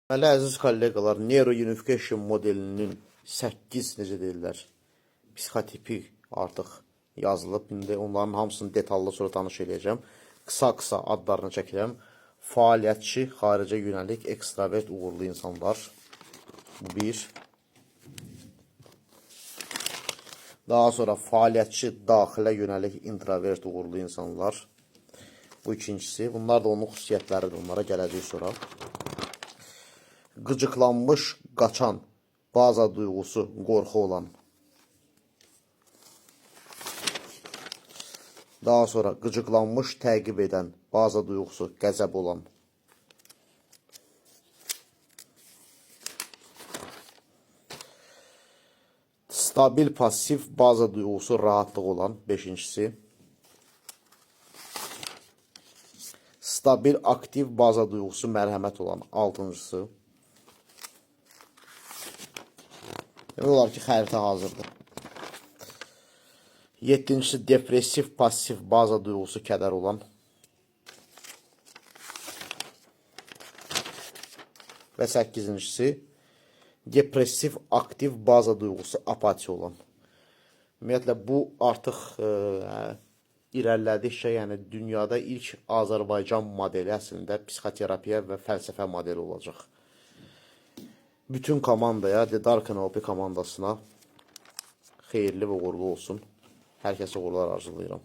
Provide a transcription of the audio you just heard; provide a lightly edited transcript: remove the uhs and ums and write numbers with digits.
Deməli, əziz kolleqalar, Neurounification modelinin 8 necə deyirlər, psixotipi artıq yazılıb. İndi onların hamısını detallı sonra tanış edəcəm. Qısa-qısa adlarını çəkirəm. Fəaliyyətçi, xaricə yönəlik, ekstravert, uğurlu insanlar. Bu bir. Daha sonra fəaliyyətçi, daxilə yönəlik, introvert, uğurlu insanlar. Bu ikincisi. Bunlar da onun xüsusiyyətləridir. Onlara gələcək sonra. Qıcıqlanmış, qaçan, baza duyğusu, qorxu olan. Daha sonra qıcıqlanmış, təqib edən, baza duyğusu, qəzəb olan. Stabil, pasiv, baza duyğusu, rahatlıq olan. Beşincisi. Stabil, aktiv, baza duyğusu, mərhəmət olan. Altıncısı. Demək olar ki, xəritə hazırdır. Yedincisi, depressiv, pasiv, baza duyğusu, kədər olan. Və səkizincisi, depressiv, aktiv, baza duyğusu, apatiya olan. Ümumiyyətlə, bu artıq irəlilədikcə, yəni dünyada ilk Azərbaycan modeli əslində psixoterapiya və fəlsəfə modeli olacaq. Bütün komandaya, The Dark NLP komandasına xeyirli və uğurlu olsun. Hər kəsə uğurlar arzulayıram.